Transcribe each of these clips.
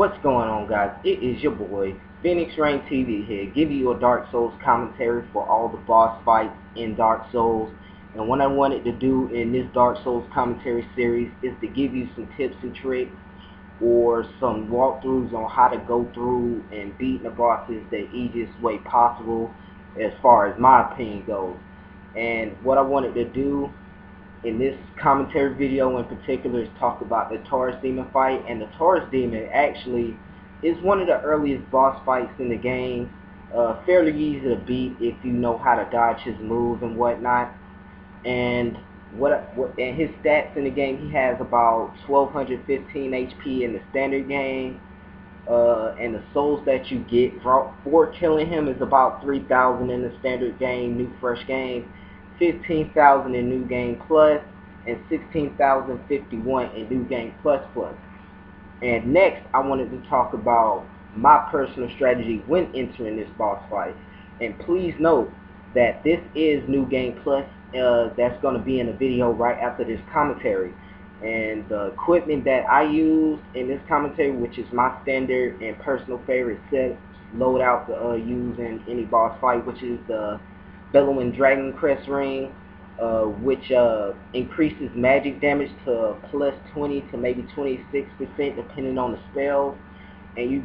What's going on, guys? It is your boy Phoenix Rain TV here, giving you a Dark Souls commentary for all the boss fights in Dark Souls. And what I wanted to do in this Dark Souls commentary series is to give you some tips and tricks or some walkthroughs on how to go through and beat the bosses the easiest way possible as far as my opinion goes. And what I wanted to do in this commentary video in particular is talk about the Taurus demon fight. And the Taurus demon actually is one of the earliest boss fights in the game. Fairly easy to beat if you know how to dodge his moves and whatnot. And and his stats in the game, he has about 1215 HP in the standard game. And the souls that you get for killing him is about 3,000 in the standard game, new fresh game, 15,000 in new game plus, and 16,051 in new game plus plus. And next, I wanted to talk about my personal strategy when entering this boss fight. And please note that this is new game plus. That's going to be in a video right after this commentary. And the equipment that I use in this commentary, which is my standard and personal favorite set loadout to use in any boss fight, which is the Bellowing Dragon Crest ring, which increases magic damage to plus 20 to maybe 26% depending on the spell. And you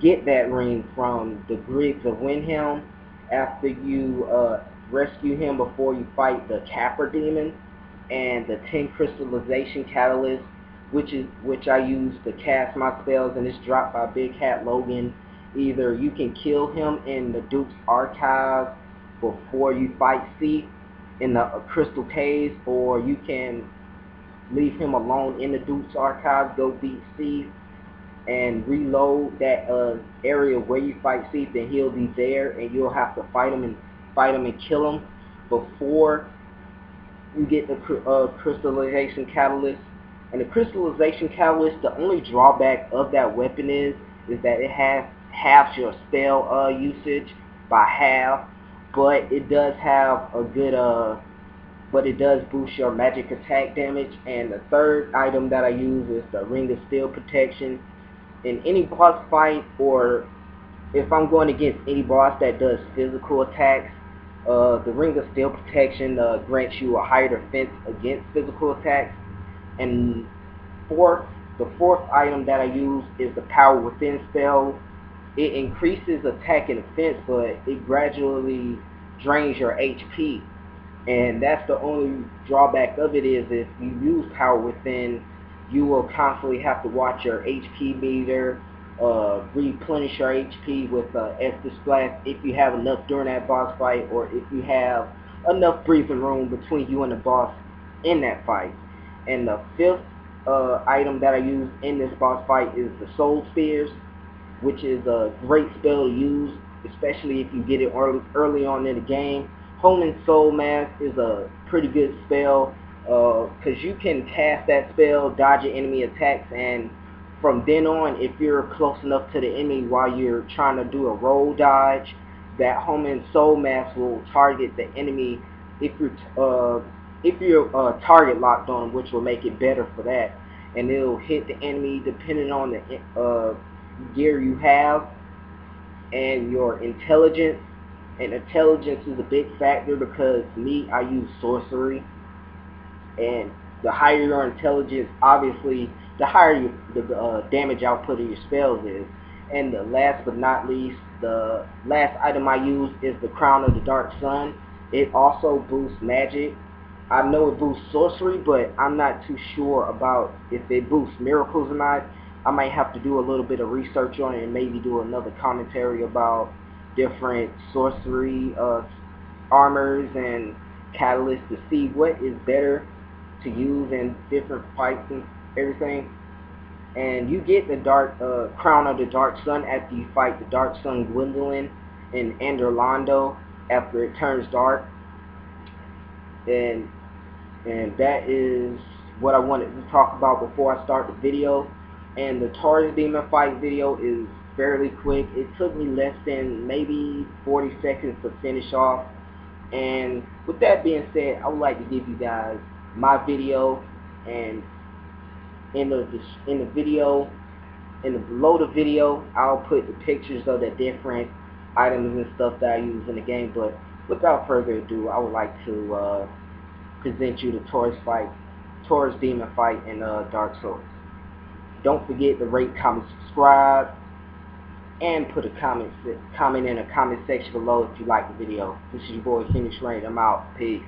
get that ring from the Griggs of Windhelm after you rescue him before you fight the Capper demon, and the 10 crystallization catalyst, which I use to cast my spells, and it's dropped by Big Cat Logan. Either you can kill him in the Duke's Archive before you fight Seath in the Crystal Caves, or you can leave him alone in the Duke's Archive, go beat Seath, and reload that area where you fight Seath, and he'll be there, and you'll have to fight him and kill him before you get the crystallization catalyst. And the crystallization catalyst, the only drawback of that weapon is that it has halves your spell usage by half, but it does have a good but it does boost your magic attack damage. And the third item that I use is the Ring of Steel protection. In any boss fight, or if I'm going against any boss that does physical attacks, the Ring of Steel protection grants you a higher defense against physical attacks. And the fourth item that I use is the Power Within spell. It increases attack and defense, but it gradually drains your HP. And that's the only drawback of it, is if you use Power Within, you will constantly have to watch your HP meter, replenish your HP with Estus Splash if you have enough during that boss fight, or if you have enough breathing room between you and the boss in that fight. And the fifth item that I use in this boss fight is the Soul Spears, which is a great spell to use, especially if you get it early on in the game. Homing Soul Mask is a pretty good spell, because you can cast that spell, dodge your enemy attacks, and from then on, if you're close enough to the enemy while you're trying to do a roll dodge, that Homing Soul Mask will target the enemy if you're target locked on them, which will make it better for that. And it'll hit the enemy depending on the gear you have and your intelligence. And intelligence is a big factor, because I use sorcery, and the higher your intelligence, obviously the higher the damage output of your spells is. And the last but not least, the last item I use is the Crown of the Dark Sun. It also boosts magic. I know it boosts sorcery, but I'm not too sure about if it boosts miracles or not. I might have to do a little bit of research on it and maybe do another commentary about different sorcery armors and catalysts to see what is better to use in different fights and everything. And you get the Crown of the Dark Sun after you fight the Dark Sun Gwendolyn in Annor londo after it turns dark. And that is what I wanted to talk about before I start the video. And the Taurus demon fight video is fairly quick. It took me less than maybe 40 seconds to finish off. And with that being said, I would like to give you guys my video. And in the video, below the video, I'll put the pictures of the different items and stuff that I use in the game. But without further ado, I would like to present you the Taurus demon fight in Dark Souls. Don't forget to rate, comment, subscribe, and put a comment in the comment section below if you like the video. This is your boy Phoenix Rain. I'm out. Peace.